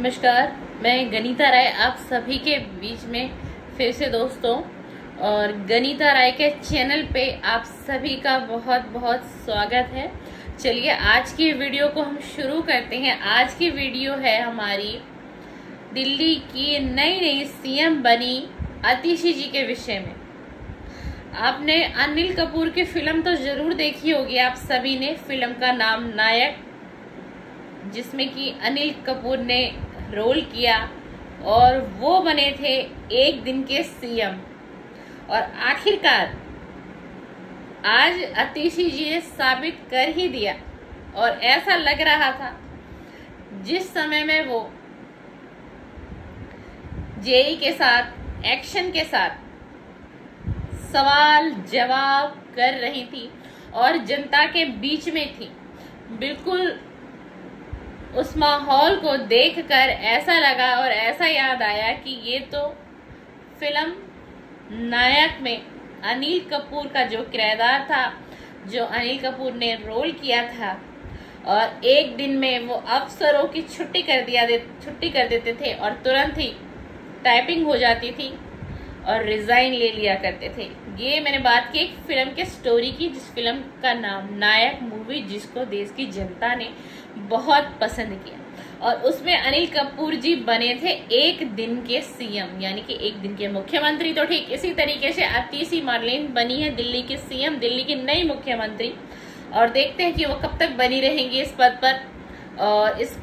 नमस्कार, मैं गनीता राय आप सभी के बीच में फिर से दोस्तों। और गनीता राय के चैनल पे आप सभी का बहुत बहुत स्वागत है। चलिए आज की वीडियो को हम शुरू करते हैं। आज की वीडियो है हमारी दिल्ली की नई नई सीएम बनी आतिशी जी के विषय में। आपने अनिल कपूर की फिल्म तो जरूर देखी होगी आप सभी ने। फिल्म का नाम नायक, जिसमें कि अनिल कपूर ने रोल किया और वो बने थे एक दिन के सीएम। और आखिरकार आज आतिशी जी ने साबित कर ही दिया। और ऐसा लग रहा था जिस समय में वो जेई के साथ एक्शन के साथ सवाल जवाब कर रही थी और जनता के बीच में थी, बिल्कुल उस माहौल को देखकर ऐसा लगा और ऐसा याद आया कि ये तो फिल्म नायक में अनिल कपूर का जो किरदार था, जो अनिल कपूर ने रोल किया था, और एक दिन में वो अफसरों की छुट्टी कर देते थे और तुरंत ही टाइपिंग हो जाती थी और रिजाइन ले लिया करते थे। ये मैंने बात की एक फिल्म के स्टोरी की, जिस फिल्म का नाम नायक मूवी, जिसको देश की जनता ने बहुत पसंद किया। और उसमें अनिल कपूर जी बने थे एक दिन के सीएम, यानी कि एक दिन के मुख्यमंत्री। तो ठीक इसी तरीके से आतिशी मार्लेन बनी है दिल्ली की सीएम, दिल्ली की नई मुख्यमंत्री। और देखते हैं कि वो कब तक बनी रहेंगी इस पद पर, और इस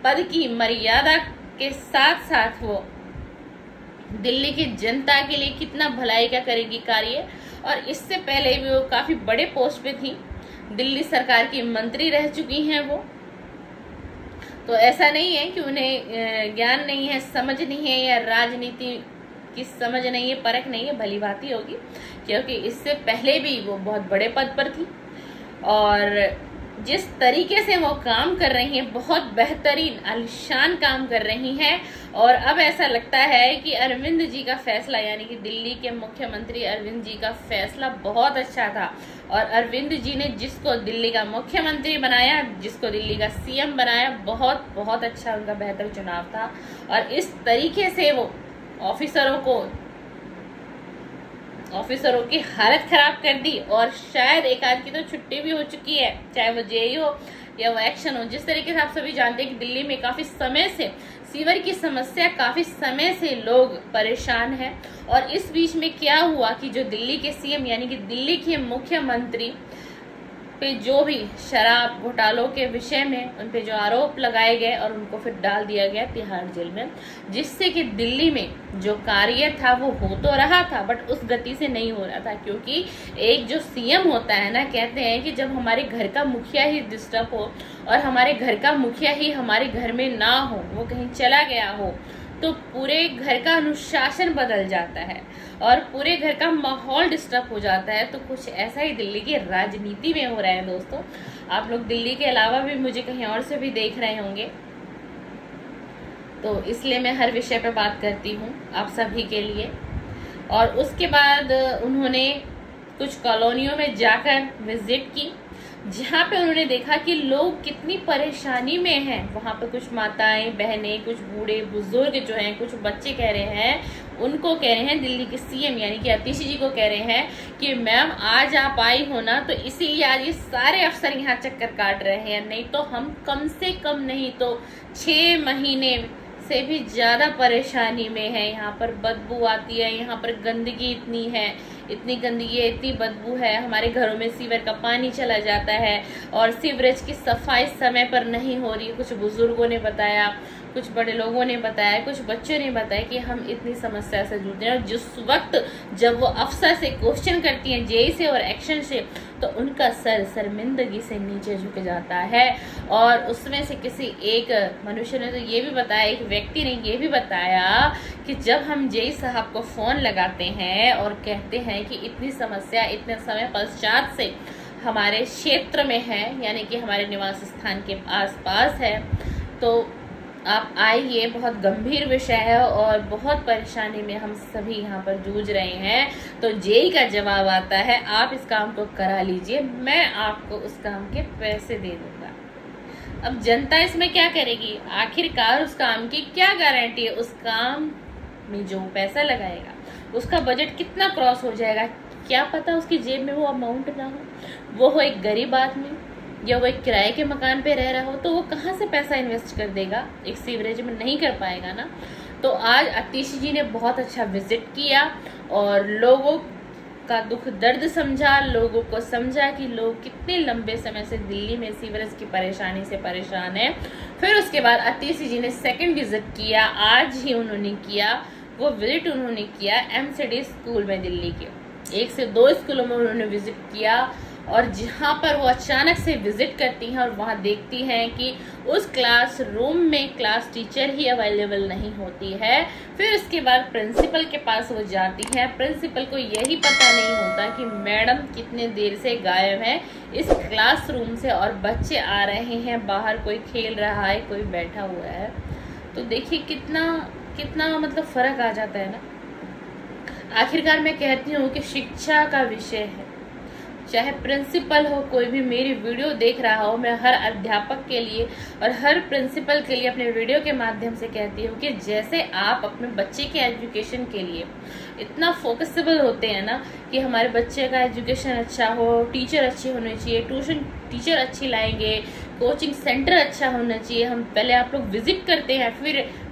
पद की मर्यादा के साथ साथ वो दिल्ली की जनता के लिए कितना भलाई का करेगी कार्य। और इससे पहले भी वो काफी बड़े पोस्ट पे थी, दिल्ली सरकार की मंत्री रह चुकी हैं वो। तो ऐसा नहीं है कि उन्हें ज्ञान नहीं है, समझ नहीं है, या राजनीति की समझ नहीं है, परख नहीं है, भली बात ही होगी, क्योंकि इससे पहले भी वो बहुत बड़े पद पर थी। और जिस तरीके से वो काम कर रही हैं, बहुत बेहतरीन आलिशान काम कर रही हैं। और अब ऐसा लगता है कि अरविंद जी का फैसला, यानी कि दिल्ली के मुख्यमंत्री अरविंद जी का फैसला बहुत अच्छा था। और अरविंद जी ने जिसको दिल्ली का मुख्यमंत्री बनाया, जिसको दिल्ली का सीएम बनाया, बहुत बहुत अच्छा उनका बेहतर चुनाव था। और इस तरीके से वो ऑफिसरों की हालत खराब कर दी। और शायद एक आध की तो छुट्टी भी हो चुकी है, चाहे वो जेई हो या वो एक्शन हो। जिस तरीके से आप सभी जानते हैं कि दिल्ली में काफी समय से सीवर की समस्या, काफी समय से लोग परेशान हैं। और इस बीच में क्या हुआ कि जो दिल्ली के सीएम, यानी कि दिल्ली के मुख्यमंत्री पे जो भी शराब घोटालों के विषय में उन पे जो आरोप लगाए गए, और उनको फिर डाल दिया गया तिहाड़ जेल में, जिससे कि दिल्ली में जो कार्य था वो हो तो रहा था, बट उस गति से नहीं हो रहा था। क्योंकि एक जो सीएम होता है ना, कहते हैं कि जब हमारे घर का मुखिया ही डिस्टर्ब हो और हमारे घर का मुखिया ही हमारे घर में ना हो, वो कहीं चला गया हो, तो पूरे घर का अनुशासन बदल जाता है और पूरे घर का माहौल डिस्टर्ब हो जाता है। तो कुछ ऐसा ही दिल्ली की राजनीति में हो रहा है दोस्तों। आप लोग दिल्ली के अलावा भी मुझे कहीं और से भी देख रहे होंगे, तो इसलिए मैं हर विषय पे बात करती हूँ आप सभी के लिए। और उसके बाद उन्होंने कुछ कॉलोनियों में जाकर विजिट की, जहाँ पे उन्होंने देखा कि लोग कितनी परेशानी में हैं। वहाँ पे कुछ माताएं बहनें, कुछ बूढ़े बुजुर्ग जो हैं, कुछ बच्चे कह रहे हैं, उनको कह रहे हैं, दिल्ली के सीएम यानी कि आतिशी जी को कह रहे हैं कि मैम आज आप आई हो ना, तो इसीलिए आज ये सारे अफसर यहाँ चक्कर काट रहे हैं, नहीं तो हम कम से कम नहीं तो 6 महीने से भी ज्यादा परेशानी में है। यहाँ पर बदबू आती है, यहाँ पर गंदगी इतनी है, इतनी गंदगी है, इतनी बदबू है, हमारे घरों में सीवर का पानी चला जाता है और सीवरेज की सफाई समय पर नहीं हो रही। कुछ बुजुर्गों ने बताया, कुछ बड़े लोगों ने बताया, कुछ बच्चों ने बताया कि हम इतनी समस्या से जूझ रहे हैं। और जिस वक्त जब वो अफसर से क्वेश्चन करती हैं, जेई से और एक्शन से, तो उनका सर शर्मिंदगी से नीचे झुक जाता है। और उसमें से किसी एक मनुष्य ने तो ये भी बताया, एक व्यक्ति ने ये भी बताया कि जब हम जेई साहब को फोन लगाते हैं और कहते हैं कि इतनी समस्या इतने समय पश्चात से हमारे क्षेत्र में है, यानी कि हमारे निवास स्थान के आसपास है, तो आप आइए, बहुत गंभीर विषय है और बहुत परेशानी में हम सभी यहाँ पर जूझ रहे हैं। तो जेई का जवाब आता है, आप इस काम को करा लीजिए, मैं आपको उस काम के पैसे दे दूंगा। अब जनता इसमें क्या करेगी? आखिरकार उस काम की क्या गारंटी है? उस काम में जो पैसा लगाएगा उसका बजट कितना क्रॉस हो जाएगा? क्या पता उसकी जेब में वो अमाउंट ना हो, वो हो एक गरीब आदमी या वो एक किराए के मकान पे रह रहा हो, तो वो कहाँ से पैसा इन्वेस्ट कर देगा? एक सीवरेज में नहीं कर पाएगा ना। तो आज आतिशी जी ने बहुत अच्छा विजिट किया और लोगों का दुख दर्द समझा, लोगों को समझा कि लोग कितने लंबे समय से दिल्ली में सीवरेज की परेशानी से परेशान है। फिर उसके बाद आतिशी जी ने सेकंड विजिट किया, आज ही उन्होंने किया वो विजिट, उन्होंने किया MCD स्कूल में दिल्ली के 1 से 2 स्कूलों में उन्होंने विजिट किया। और जहाँ पर वो अचानक से विजिट करती हैं और वहाँ देखती हैं कि उस क्लास रूम में क्लास टीचर ही अवेलेबल नहीं होती है। फिर उसके बाद प्रिंसिपल के पास वो जाती हैं। प्रिंसिपल को यही पता नहीं होता कि मैडम कितने देर से गायब है इस क्लास रूम से और बच्चे आ रहे हैं, बाहर कोई खेल रहा है, कोई बैठा हुआ है। तो देखिए कितना मतलब फर्क आ जाता है ना। आखिरकार मैं कहती हूँ कि शिक्षा का विषय है, चाहे प्रिंसिपल हो, कोई भी मेरी वीडियो देख रहा हो, मैं हर अध्यापक के लिए और हर प्रिंसिपल के लिए अपने वीडियो के माध्यम से कहती हूँ कि जैसे आप अपने बच्चे के एजुकेशन के लिए इतना फोकसेबल होते हैं ना कि हमारे बच्चे का एजुकेशन अच्छा हो, टीचर अच्छे होने चाहिए, ट्यूशन टीचर अच्छी लाएंगे, कोचिंग सेंटर अच्छा होना चाहिए, हम पहले आप लोग विजिट करते हैं,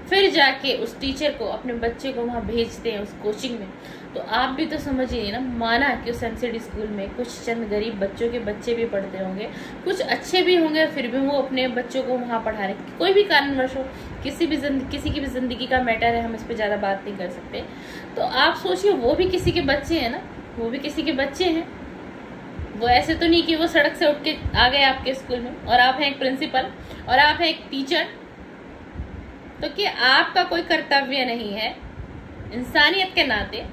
फिर जाके उस टीचर को, अपने बच्चे को वहाँ भेजते हैं उस कोचिंग में। तो आप भी तो समझिए ना, माना कि उस MCD स्कूल में कुछ चंद गरीब बच्चों के बच्चे भी पढ़ते होंगे, कुछ अच्छे भी होंगे, फिर भी वो अपने बच्चों को वहाँ पढ़ा रहे, कोई भी कारणवश हो, किसी की भी जिंदगी का मैटर है, हम इस पर ज़्यादा बात नहीं कर सकते। तो आप सोचिए वो भी किसी के बच्चे हैं ना, वो भी किसी के बच्चे हैं। वो ऐसे तो नहीं कि वो सड़क से उठ के आ गए आपके स्कूल में और आप हैं एक प्रिंसिपल और आप हैं एक टीचर। तो क्या आपका कोई कर्तव्य नहीं है इंसानियत के नाते,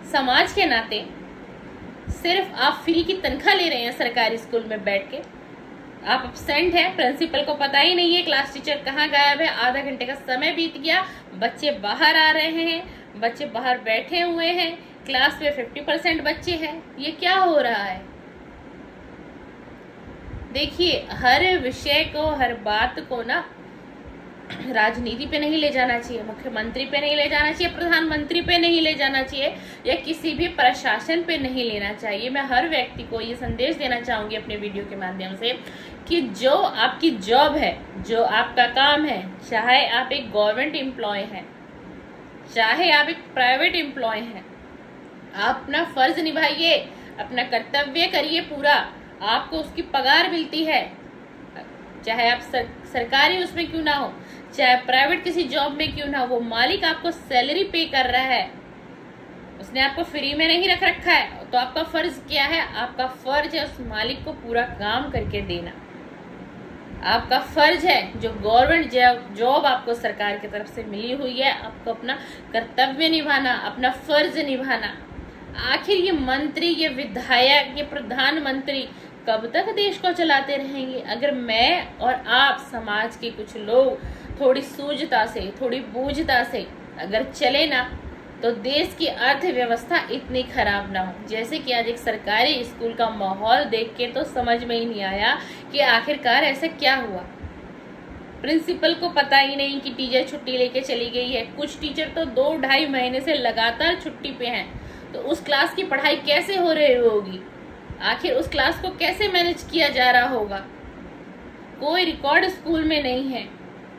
समाज के नाते? सिर्फ आप फ्री की तनख्वाह ले रहे हैं सरकारी स्कूल में बैठ के, आप एब्सेंट हैं, प्रिंसिपल को पता ही नहीं है क्लास टीचर कहाँ गायब है, आधा घंटे का समय बीत गया, बच्चे बाहर आ रहे हैं, बच्चे बाहर बैठे हुए हैं, क्लास में 50% बच्चे हैं। ये क्या हो रहा है? देखिए, हर विषय को, हर बात को ना राजनीति पे नहीं ले जाना चाहिए, मुख्यमंत्री पे नहीं ले जाना चाहिए, प्रधानमंत्री पे नहीं ले जाना चाहिए, या किसी भी प्रशासन पे नहीं लेना चाहिए। मैं हर व्यक्ति को ये संदेश देना चाहूंगी अपने वीडियो के माध्यम से कि जो आपकी जॉब है, जो आपका काम है, चाहे आप एक गवर्नमेंट एम्प्लॉय हैं, चाहे आप एक प्राइवेट एम्प्लॉय हैं, आप अपना फर्ज निभाइए, अपना कर्तव्य करिए पूरा। आपको उसकी पगार मिलती है, चाहे आप सरकारी उसमें क्यों ना हो, चाहे प्राइवेट किसी जॉब में क्यों ना हो, वो मालिक आपको सैलरी पे कर रहा है, उसने आपको फ्री में नहीं रख रखा है। तो आपका फर्ज क्या है? आपका फर्ज है उस मालिक को पूरा काम करके देना। आपका फर्ज है, जो गवर्नमेंट जॉब आपको सरकार की तरफ से मिली हुई है, आपको अपना कर्तव्य निभाना, अपना फर्ज निभाना। आखिर ये मंत्री, ये विधायक, ये प्रधानमंत्री कब तक देश को चलाते रहेंगे? अगर मैं और आप, समाज के कुछ लोग थोड़ी सूझता से, थोड़ी बूझता से अगर चले ना, तो देश की अर्थव्यवस्था इतनी खराब ना हो। जैसे कि आज एक सरकारी स्कूल का माहौल देख के तो समझ में ही नहीं आया कि आखिरकार ऐसा क्या हुआ। प्रिंसिपल को पता ही नहीं कि टीचर छुट्टी लेके चली गई है। कुछ टीचर तो 2-2.5 महीने से लगातार छुट्टी पे हैं। तो उस क्लास की पढ़ाई कैसे हो रही होगी? आखिर उस क्लास को कैसे मैनेज किया जा रहा होगा? कोई रिकॉर्ड स्कूल में नहीं है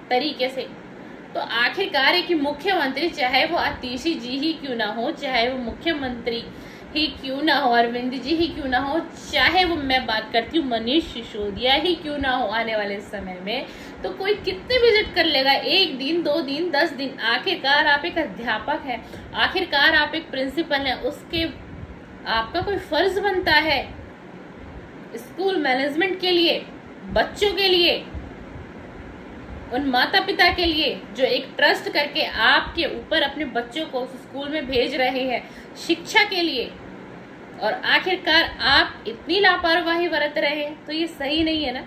तरीके से। तो आखिरकार एक मुख्यमंत्री, चाहे वो आतिशी जी ही क्यों ना हो, चाहे वो मुख्यमंत्री ही क्यों ना हो, अरविंद जी ही क्यों ना हो, चाहे वो, मैं बात करती हूँ मनीष सिसोदिया ही क्यों ना हो, आने वाले समय में तो कोई कितने विजिट कर लेगा? 1 दिन, 2 दिन, 10 दिन? आखिरकार आप एक अध्यापक हैं, आखिरकार आप एक प्रिंसिपल हैं, उसके आपका कोई फर्ज बनता है स्कूल मैनेजमेंट के लिए, बच्चों के लिए, उन माता पिता के लिए जो एक ट्रस्ट करके आपके ऊपर अपने बच्चों को उस स्कूल में भेज रहे हैं शिक्षा के लिए, और आखिरकार आप इतनी लापरवाही बरत रहे हैं। तो ये सही नहीं है ना।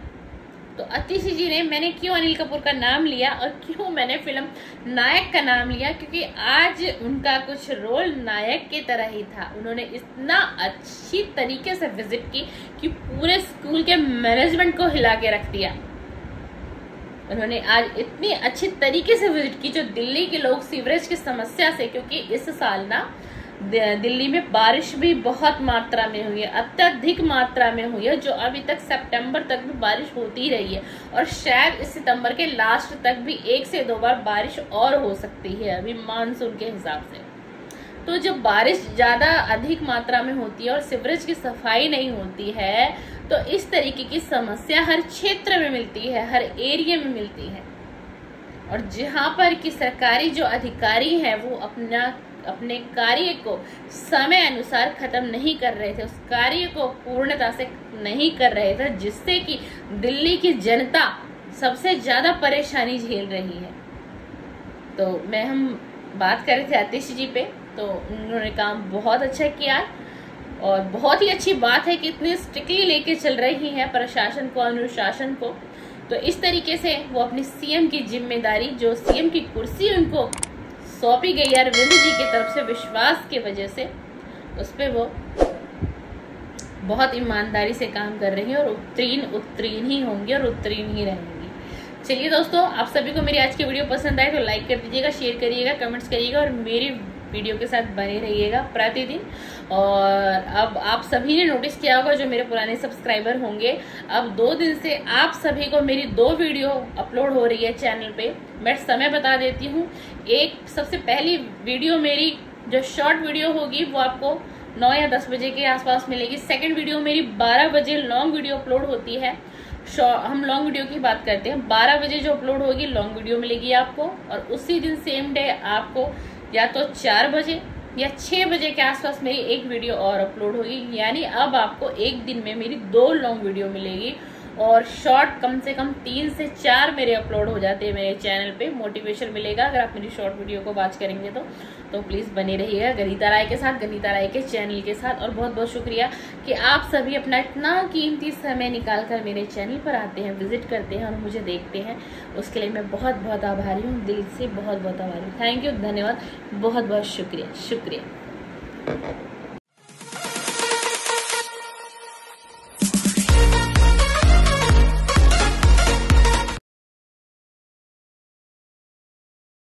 तो आतिशी जी ने, मैंने क्यों अनिल कपूर का नाम लिया और क्यों मैंने फिल्म नायक का नाम लिया? क्योंकि आज उनका कुछ रोल नायक की तरह ही था। उन्होंने इतना अच्छी तरीके से विजिट की कि पूरे स्कूल के मैनेजमेंट को हिला के रख दिया। उन्होंने आज इतनी अच्छी तरीके से विजिट की। जो दिल्ली के लोग सीवरेज की समस्या से, क्योंकि इस साल ना दिल्ली में बारिश भी बहुत मात्रा में हुई है, अत्यधिक मात्रा में हुई है, जो अभी तक सितंबर तक भी बारिश होती रही है और शायद इस सितंबर के लास्ट तक भी 1 से 2 बार बारिश और हो सकती है अभी मानसून के हिसाब से। तो जब बारिश ज्यादा अधिक मात्रा में होती है और सीवरेज की सफाई नहीं होती है तो इस तरीके की समस्या हर क्षेत्र में मिलती है, हर एरिया में मिलती है। और जहां पर कि सरकारी जो अधिकारी हैं वो अपने कार्य को समय अनुसार खत्म नहीं कर रहे थे, उस कार्य को पूर्णता से नहीं कर रहे थे, जिससे कि दिल्ली की जनता सबसे ज्यादा परेशानी झेल रही है। तो हम बात कर रहे थे आतिश जी पे, तो उन्होंने काम बहुत अच्छा किया और बहुत ही अच्छी बात है कि इतनी स्ट्रिक्टली लेके चल रही है प्रशासन को, अनुशासन को। तो इस तरीके से वो अपनी सीएम की जिम्मेदारी, जो सीएम की कुर्सी उनको सौंपी गई अरविंद जी की तरफ से विश्वास की वजह से, उस पर वो बहुत ईमानदारी से काम कर रही है और उत्तीर्ण ही होंगी और उत्तीर्ण ही रहेंगी। चलिए दोस्तों, आप सभी को मेरी आज की वीडियो पसंद आए तो लाइक कर दीजिएगा, शेयर करिएगा, कमेंट्स करिएगा और मेरी वीडियो के साथ बने रहिएगा प्रतिदिन। और अब आप सभी ने नोटिस किया होगा, जो मेरे पुराने सब्सक्राइबर होंगे, अब 2 दिन से आप सभी को मेरी 2 वीडियो अपलोड हो रही है चैनल पे। मैं समय बता देती हूँ। एक सबसे पहली वीडियो मेरी जो शॉर्ट वीडियो होगी वो आपको 9 या 10 बजे के आसपास मिलेगी। सेकंड वीडियो मेरी 12 बजे लॉन्ग वीडियो अपलोड होती है। हम लॉन्ग वीडियो की बात करते हैं, 12 बजे जो अपलोड होगी लॉन्ग वीडियो मिलेगी आपको। और उसी दिन सेम डे आपको या तो 4 बजे या 6 बजे के आसपास मेरी एक वीडियो और अपलोड होगी। यानी अब आपको एक दिन में मेरी 2 लॉन्ग वीडियो मिलेगी और शॉर्ट कम से कम 3 से 4 मेरे अपलोड हो जाते हैं मेरे चैनल पे। मोटिवेशन मिलेगा अगर आप मेरी शॉर्ट वीडियो को वॉच करेंगे तो प्लीज बने रहिएगा गनीता राय के साथ, गनीता राय के चैनल के साथ। और बहुत बहुत शुक्रिया कि आप सभी अपना इतना कीमती समय निकाल कर मेरे चैनल पर आते हैं, विजिट करते हैं और मुझे देखते हैं। उसके लिए मैं बहुत बहुत आभारी हूँ, दिल से बहुत बहुत आभारी हूँ। थैंक यू, धन्यवाद, बहुत बहुत शुक्रिया।